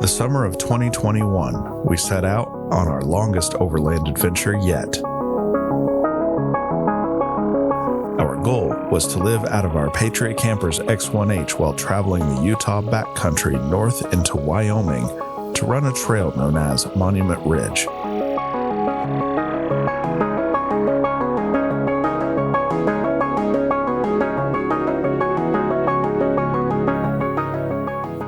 The summer of 2021, we set out on our longest overland adventure yet. Our goal was to live out of our Patriot Campers X1H while traveling the Utah backcountry north into Wyoming to run a trail known as Monument Ridge.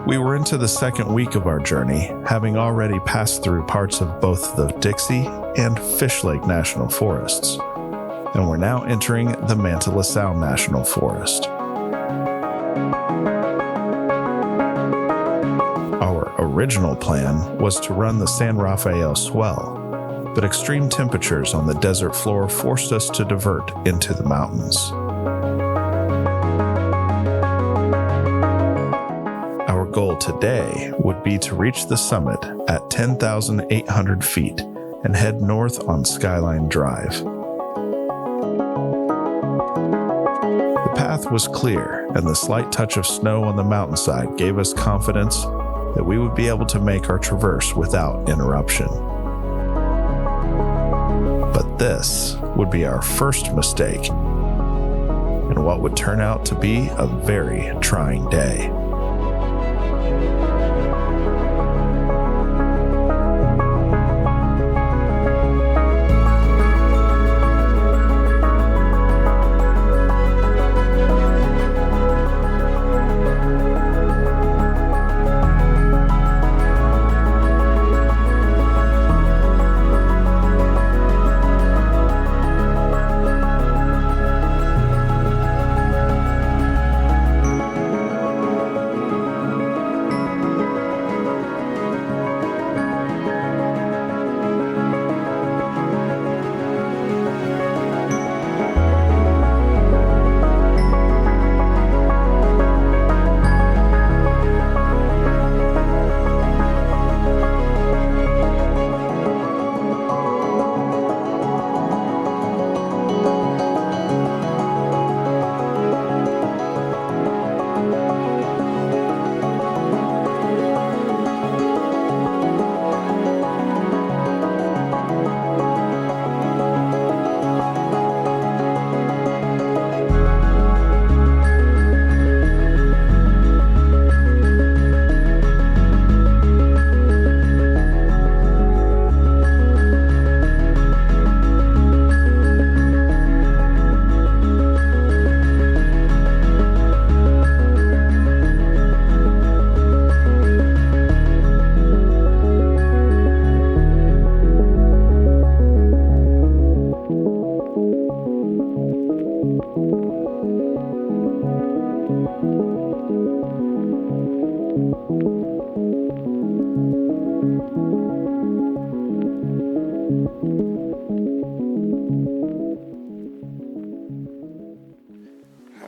We were into the second week of our journey, having already passed through parts of both the Dixie and Fishlake National Forests, and we're now entering the Manti-La Sal National Forest. Our original plan was to run the San Rafael Swell, but extreme temperatures on the desert floor forced us to divert into the mountains. Our goal today would be to reach the summit at 10,800 feet and head north on Skyline Drive. The path was clear, and the slight touch of snow on the mountainside gave us confidence that we would be able to make our traverse without interruption. But this would be our first mistake, and what would turn out to be a very trying day.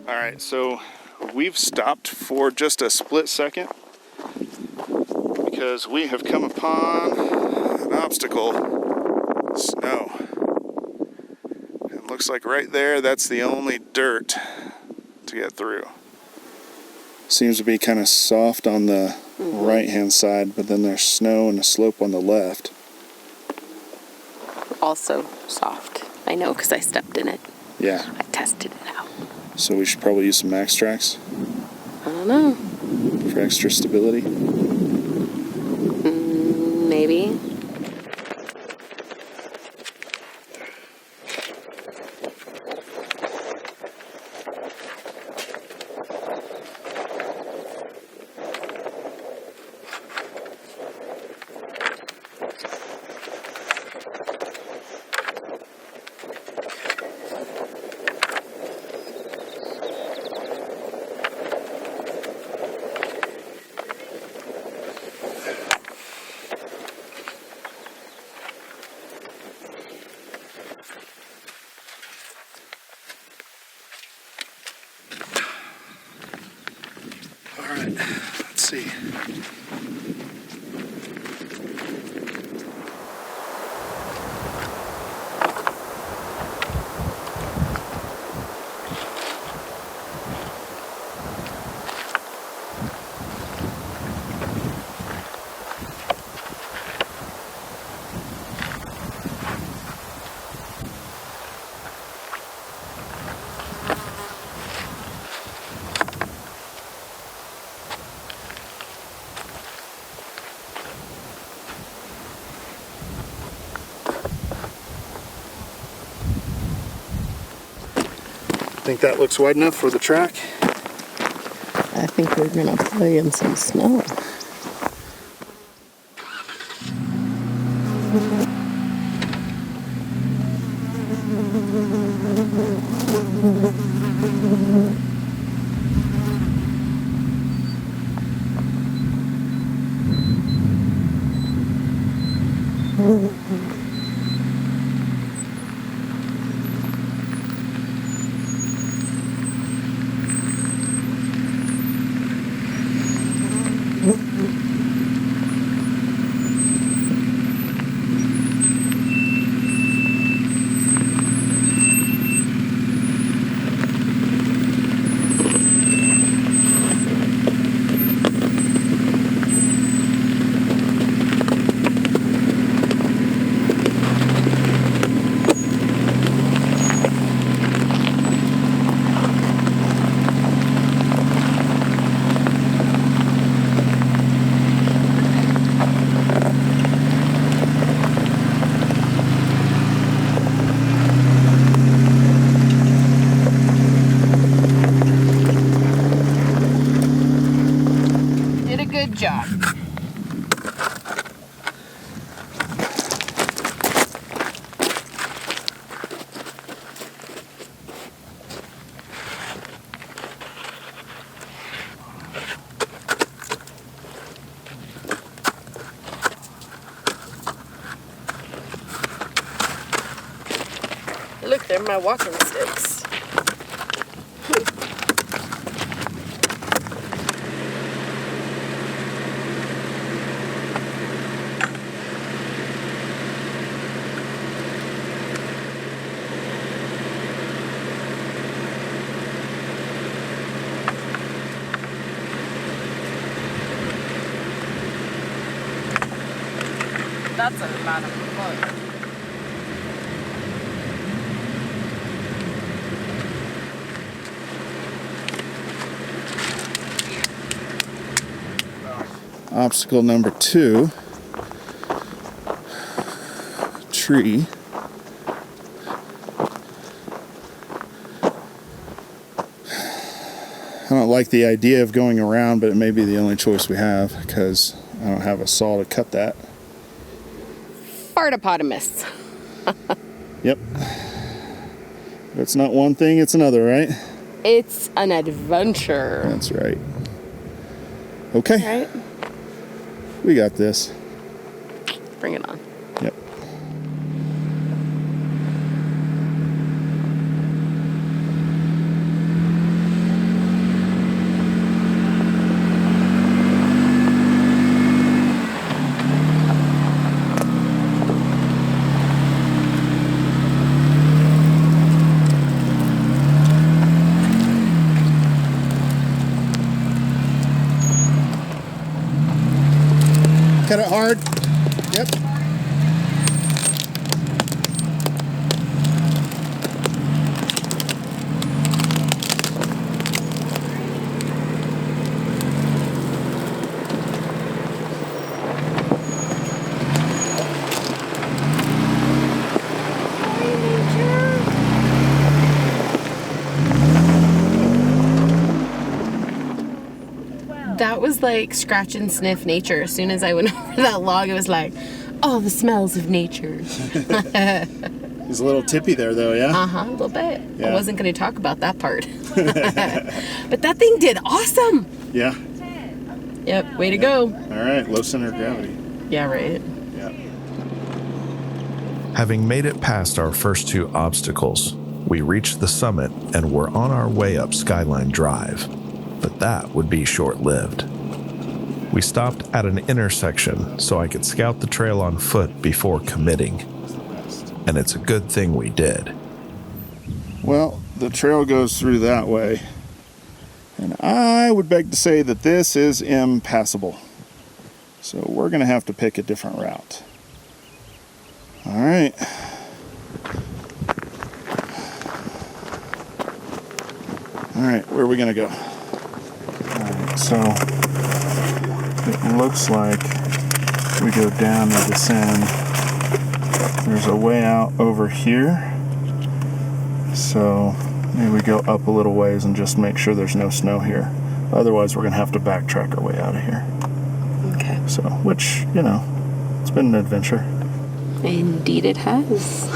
Alright, so we've stopped for just a split second because we have come upon an obstacle. Snow. It looks like right there, that's the only dirt to get through. Seems to be kind of soft on the right hand side, but then there's snow and a slope on the left. Also soft. I know because I stepped in it. Yeah. I tested it out. So we should probably use some Max Tracks I don't know. for extra stability. Maybe. Alright, let's see. Think that looks wide enough for the track? I think we're gonna play in some snow. Good job. Look, they're my walking sticks. That's a lot of fun. Obstacle number 2, tree. I don't like the idea of going around, but it may be the only choice we have because I don't have a saw to cut that. Fartopotamus. Yep. If it's not one thing, it's another, right? It's an adventure. That's right. Okay. Right? We got this. Bring it on. Yep. Cut it hard. Yep. That was like scratch and sniff nature. As soon as I went over that log, it was like, oh, the smells of nature. He's a little tippy there, though, yeah? A little bit. Yeah. I wasn't going to talk about that part. But that thing did awesome. Yeah. Yep, way to go. All right, low center of gravity. Yeah, right. Yeah. Having made it past our first 2 obstacles, we reached the summit and were on our way up Skyline Drive. But that would be short-lived. We stopped at an intersection so I could scout the trail on foot before committing. And it's a good thing we did. Well, the trail goes through that way. And I would beg to say that this is impassable. So we're going to have to pick a different route. All right. All right, where are we going to go? So it looks like we go down and descend. There's a way out over here. So Maybe we go up a little ways and just make sure there's no snow here. Otherwise, we're going to have to backtrack our way out of here. Okay. So, which, you know, it's been an adventure. Indeed it has.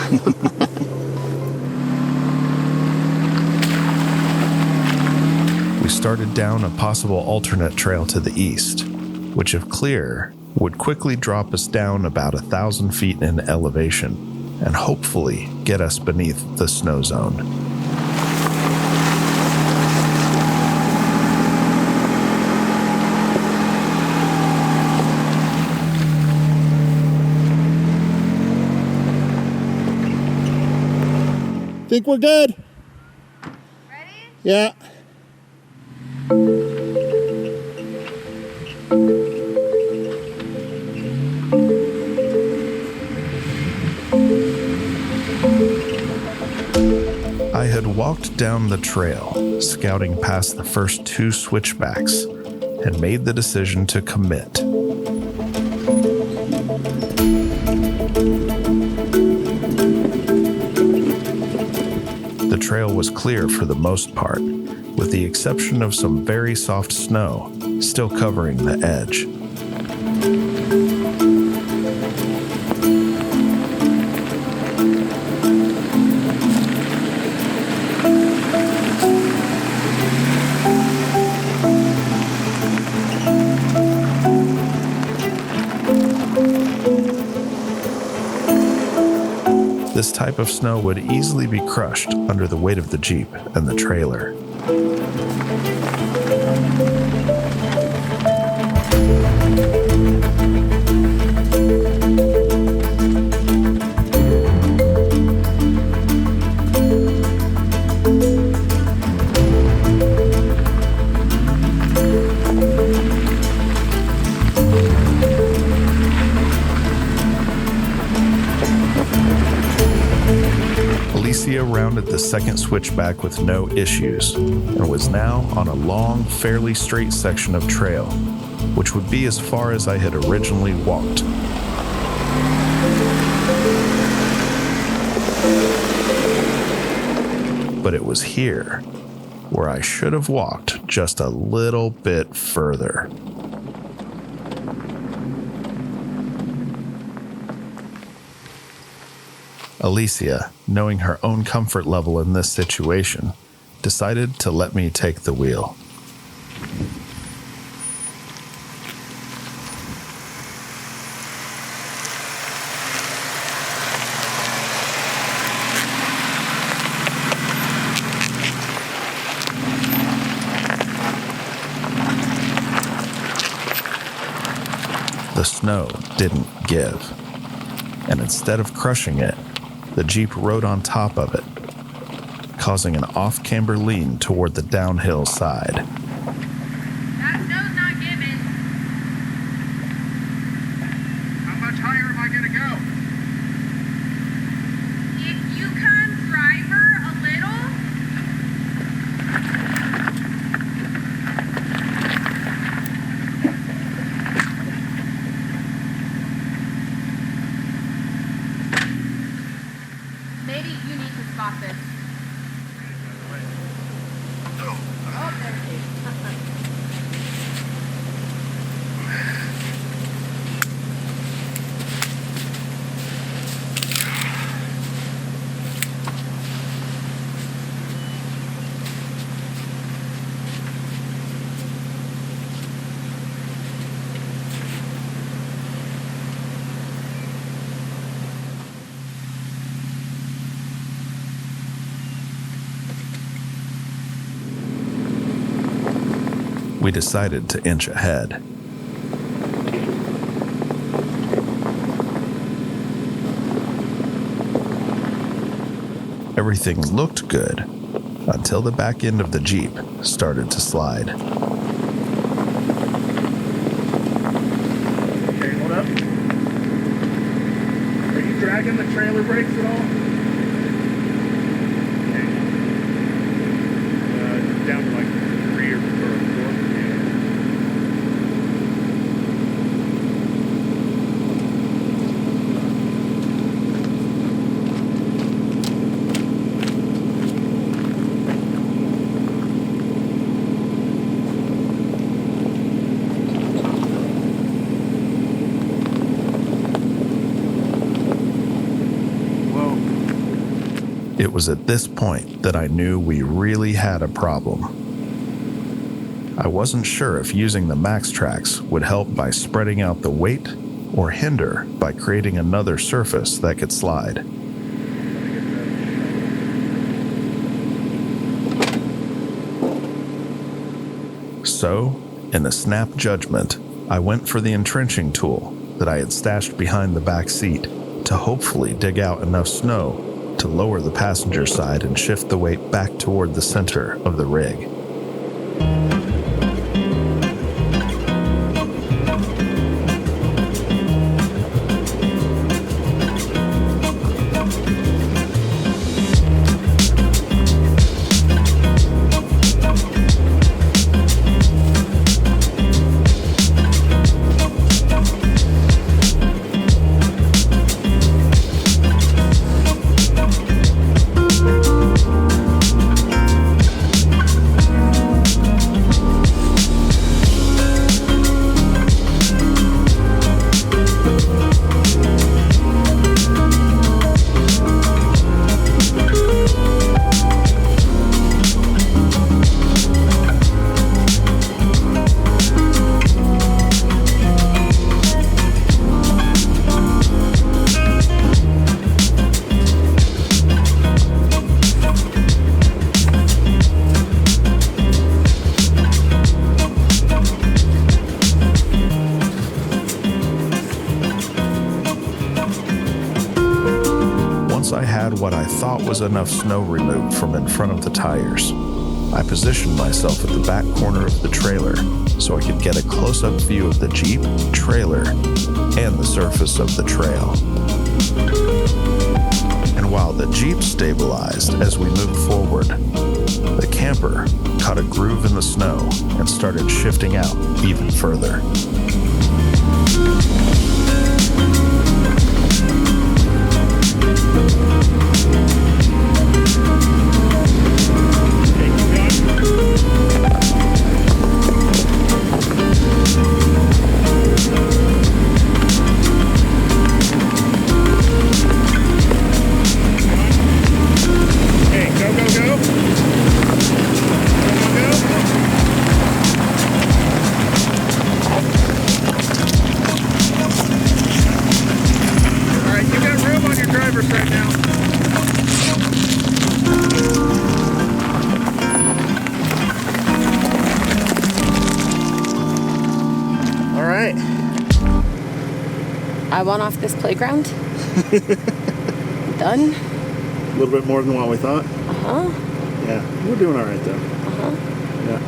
We started down a possible alternate trail to the east, which if clear, would quickly drop us down about 1,000 feet in elevation and hopefully get us beneath the snow zone. Think we're good? Ready? Yeah. I had walked down the trail, scouting past the first 2 switchbacks, and made the decision to commit. The trail was clear for the most part, with the exception of some very soft snow still covering the edge. This type of snow would easily be crushed under the weight of the Jeep and the trailer. Alicia rounded the second switchback with no issues and was now on a long, fairly straight section of trail, which would be as far as I had originally walked. But it was here where I should have walked just a little bit further. Alicia, knowing her own comfort level in this situation, decided to let me take the wheel. The snow didn't give, and instead of crushing it, the Jeep rode on top of it, causing an off-camber lean toward the downhill side. That snow's not giving. How much higher am I going to go? If you come driver a little. Maybe you need to spot this. Oh, there it is. We decided to inch ahead. Everything looked good until the back end of the Jeep started to slide. Okay, hold up. Are you dragging the trailer brakes at all? Okay. Down to like 3 or 4. It was at this point that I knew we really had a problem. I wasn't sure if using the max tracks would help by spreading out the weight or hinder by creating another surface that could slide. So, in a snap judgment, I went for the entrenching tool that I had stashed behind the back seat to hopefully dig out enough snow to lower the passenger side and shift the weight back toward the center of the rig. I had what I thought was enough snow removed from in front of the tires, I positioned myself at the back corner of the trailer so I could get a close-up view of the Jeep, trailer, and the surface of the trail. And while the Jeep stabilized as we moved forward, the camper caught a groove in the snow and started shifting out even further. I want off this playground. Done. A little bit more than what we thought. Yeah, we're doing all right though. Yeah.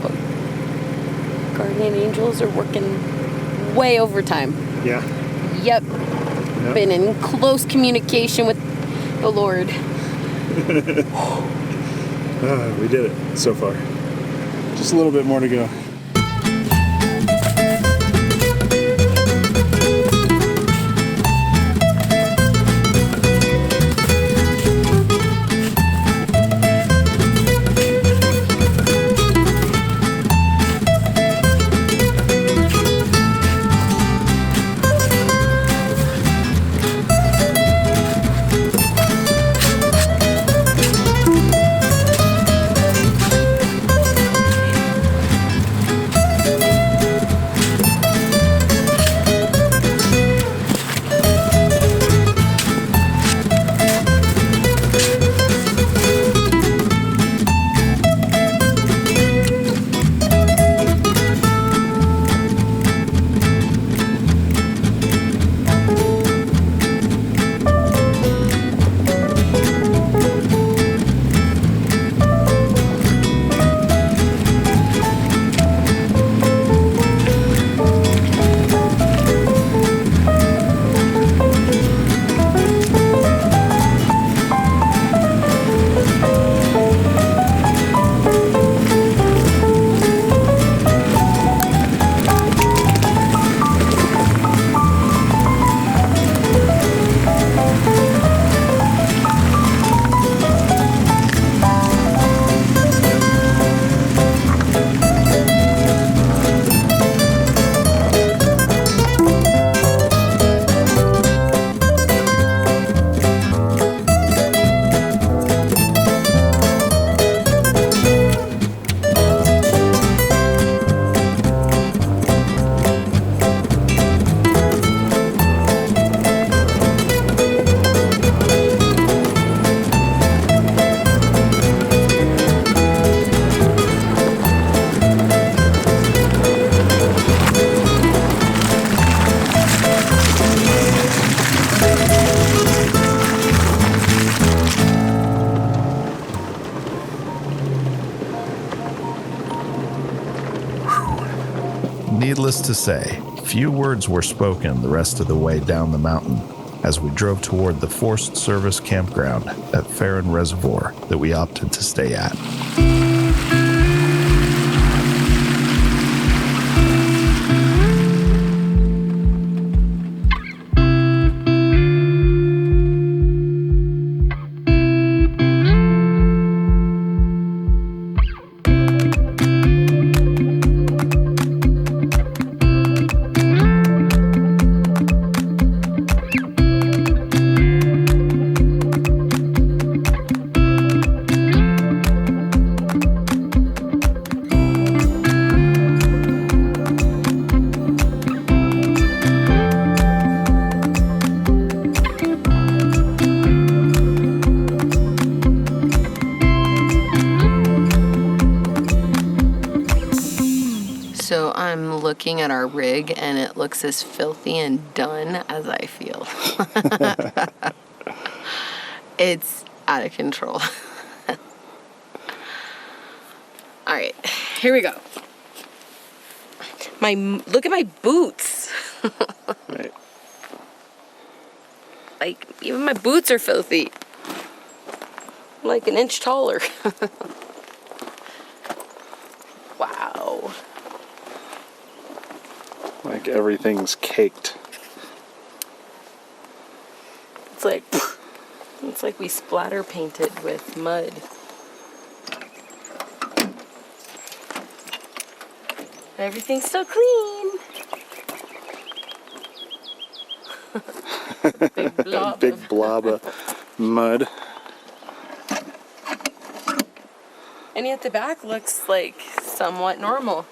Oh. Guardian angels are working way overtime. Yeah. Yep. Been in close communication with the Lord. We did it so far. Just a little bit more to go. Needless to say, few words were spoken the rest of the way down the mountain as we drove toward the Forest Service campground at Farron Reservoir that we opted to stay at. So I'm looking at our rig and it looks as filthy and done as I feel. It's out of control. All right, here we go. Look at my boots. Right. Like, even my boots are filthy. I'm like an inch taller. Wow. Like everything's caked. It's like we splatter painted with mud. Everything's still clean. Big blob of mud. And yet the back looks like somewhat normal.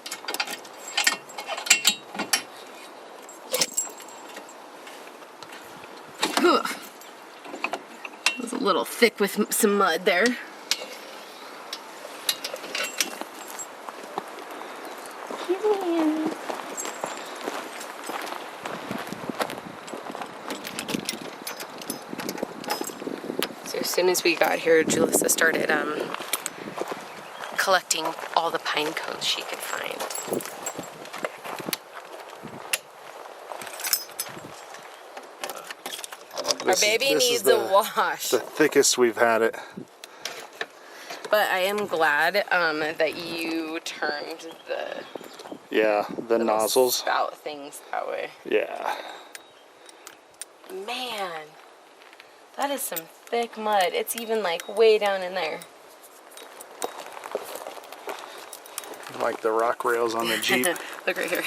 Ugh. It was a little thick with some mud there. So as soon as we got here, Julissa started collecting all the pine cones she could find. Our baby needs a wash. The thickest we've had it. But I am glad that you turned the The nozzles. spout things that way. Yeah. Man, that is some thick mud. It's even like way down in there. Like the rock rails on the Jeep. Look right here.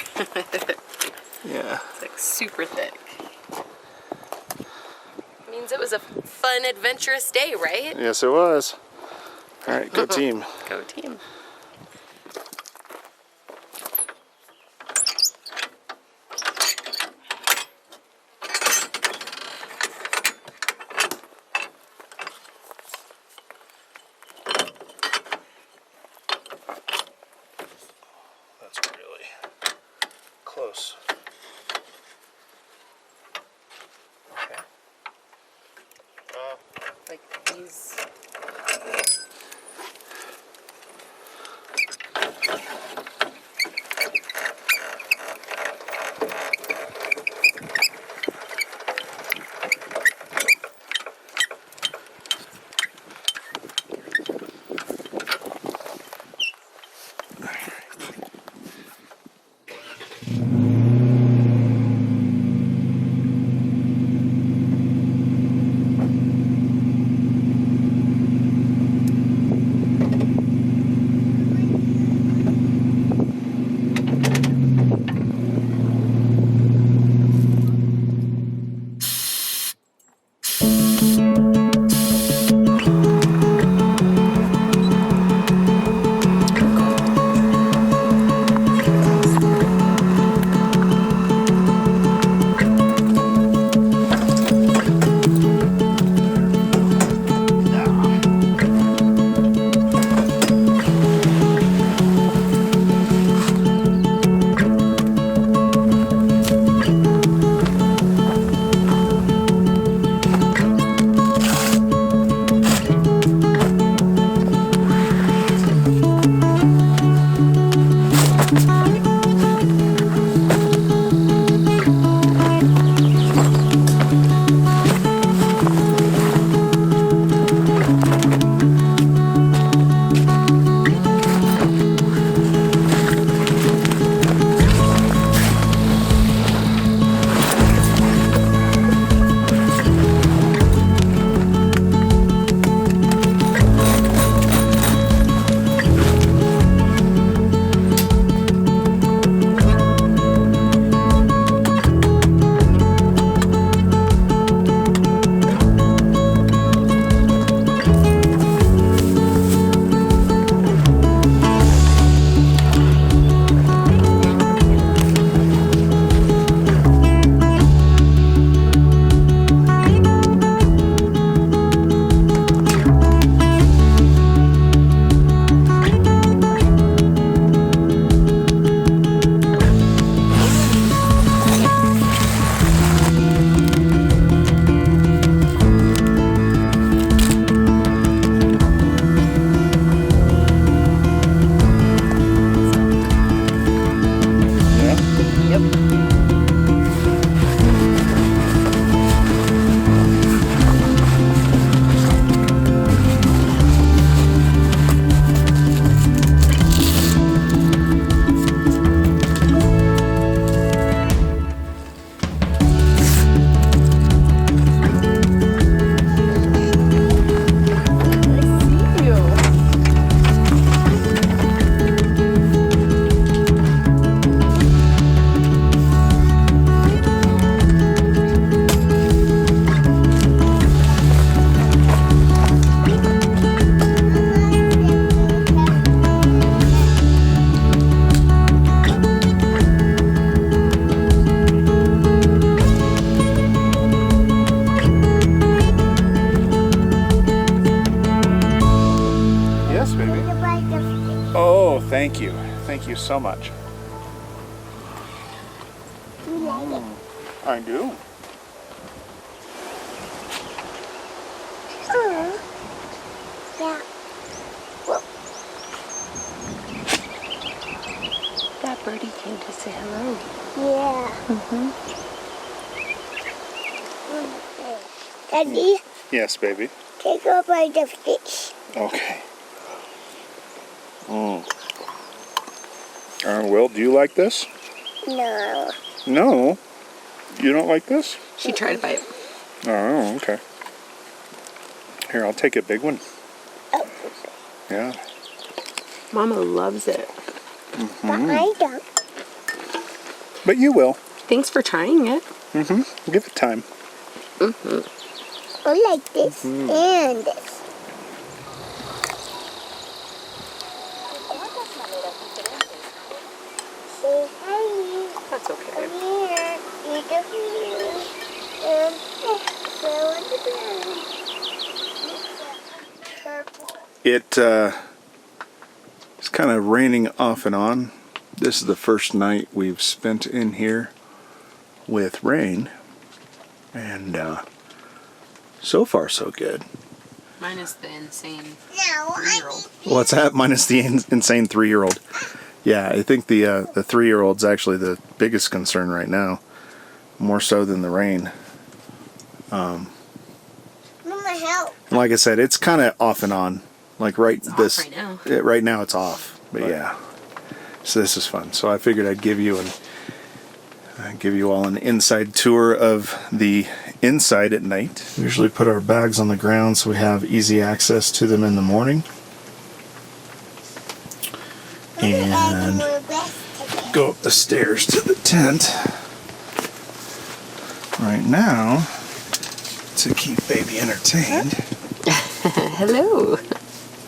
Yeah. It's like super thick. Means it was a fun, adventurous day, right? Yes, it was. All right, go team. Go team. That's really close. Okay. Like these. baby. Oh, thank you. Thank you so much. I do. Yeah. That birdie came to say hello. Yeah. Mm-hmm. Daddy, Yes, baby. take over the fish. Okay. Will, do you like this? No. No. You don't like this? She tried to bite. Oh, okay. Here, I'll take a big one. Oh, Yeah. Mama loves it. but I don't. But you will. Thanks for trying it. Mm-hmm. Give it time. I like this and this. Say hi. That's okay. Come here. Eat the food. And throw on the ground. Purple. It's kind of raining off and on. This is the first night we've spent in here with rain. And so far so good. Minus the insane Now I 3-year-old. What's that? Minus the insane 3-year-old. Yeah, I think the 3-year-old's actually the biggest concern right now. More so than the rain. Mama, help. And like I said, it's kind of off and on. Like It's off right now. Right now it's off. But yeah. So this is fun. So I figured I'd give you all an inside tour of the inside at night. We usually put our bags on the ground so we have easy access to them in the morning. And go up the stairs to the tent. Right now, to keep baby entertained, Hello.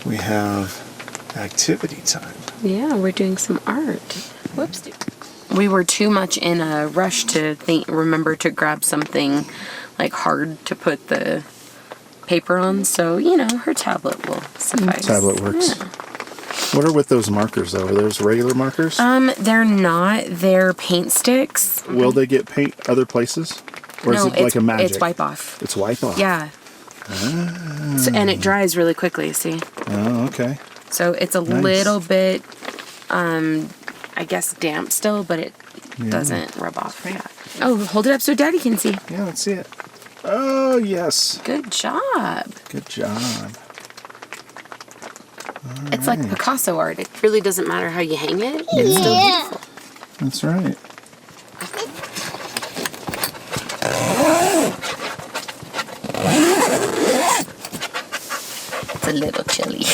we have activity time. Yeah, we're doing some art. Whoops. We were too much in a rush to remember to grab something like hard to put the paper on. So, her tablet will suffice. Tablet works. Yeah. What are with those markers though? Are those regular markers? They're not. They're paint sticks. Will they get paint other places? Or No, is it like a magic? it's wipe off. It's wipe off. Yeah. And it dries really quickly, see? Oh, okay. So it's a Nice. little bit, I guess, damp still, but it doesn't rub off. Yeah. Oh, hold it up so Daddy can see. Yeah, let's see it. Oh, yes. Good job. Good job. It's like Picasso art. It really doesn't matter how you hang it. It's still beautiful. That's right. It's a little chilly.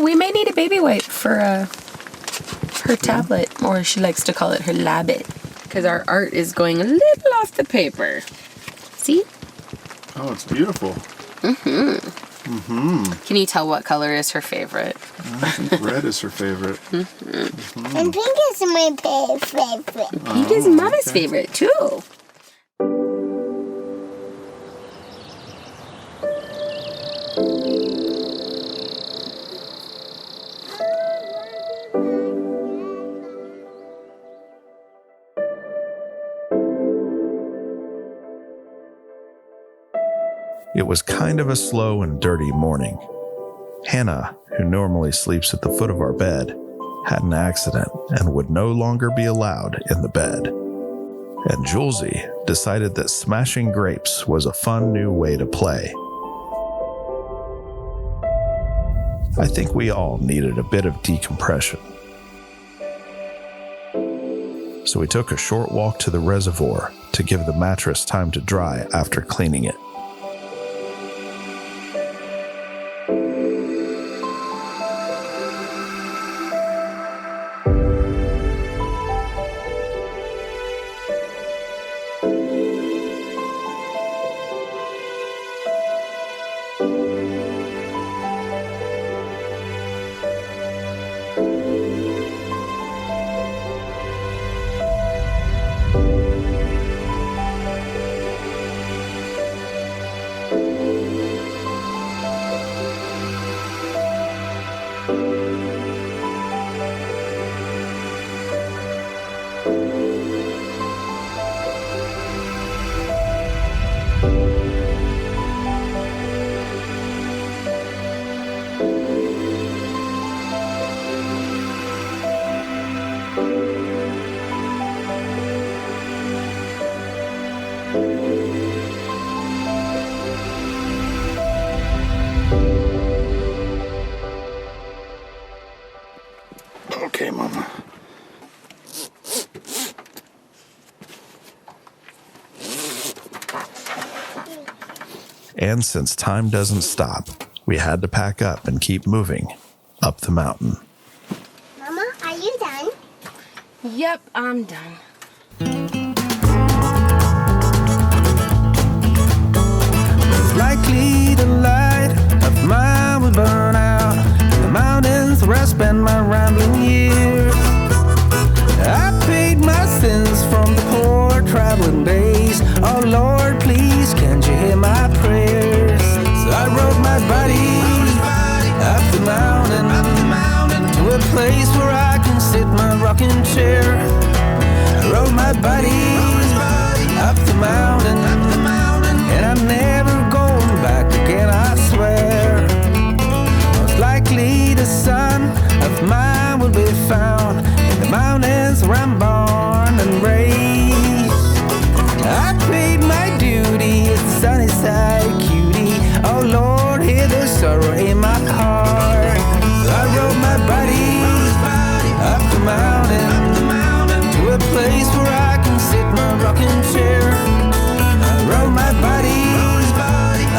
We may need a baby wipe for her tablet, or she likes to call it her labbit, because our art is going a little off the paper. See? Oh, it's beautiful. Can you tell what color is her favorite? I think red is her favorite. And pink is my favorite. Pink is Mama's favorite, too. It was kind of a slow and dirty morning. Hannah, who normally sleeps at the foot of our bed, had an accident and would no longer be allowed in the bed. And Julesy decided that smashing grapes was a fun new way to play. I think we all needed a bit of decompression. So we took a short walk to the reservoir to give the mattress time to dry after cleaning it. Okay, Mama. And since time doesn't stop, we had to pack up and keep moving up the mountain. Mama, are you done? Yep, I'm done. Likely the light of mine will burn out in the mountains where I spend my rambling years. I paid my sins from the poor traveling days. Oh Lord, please, can't you hear my prayers? So I rode my body up the mountain to a place where I can sit my rocking chair. I rode my body up the mountain, and I'm never going back again, I swear. Most likely the son of mine will be found in the mountains where I'm born and raised. I paid my duty as the sunny side cutie. Oh Lord, hear the sorrow in my heart. So I rode my body up the mountain to a place where I can sit my rocking chair. I rode my body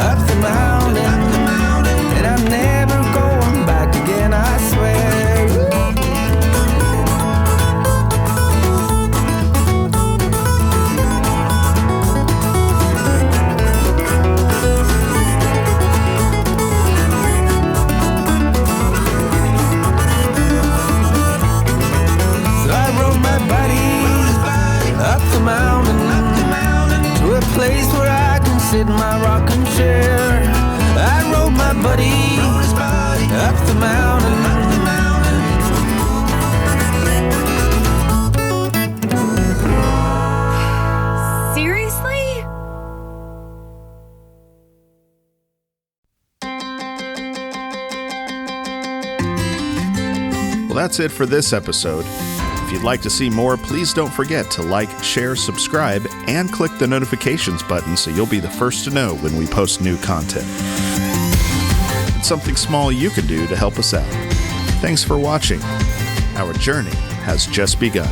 up the mountain, and I'm never going back again, I swear. So I rode my body up the mountain to a place where I can sit in my rocking chair. I rode my buddy up the mountain. Seriously? Well, that's it for this episode. If you'd like to see more, please don't forget to like, share, subscribe, and click the notifications button so you'll be the first to know when we post new content. It's something small you can do to help us out. Thanks for watching. Our journey has just begun.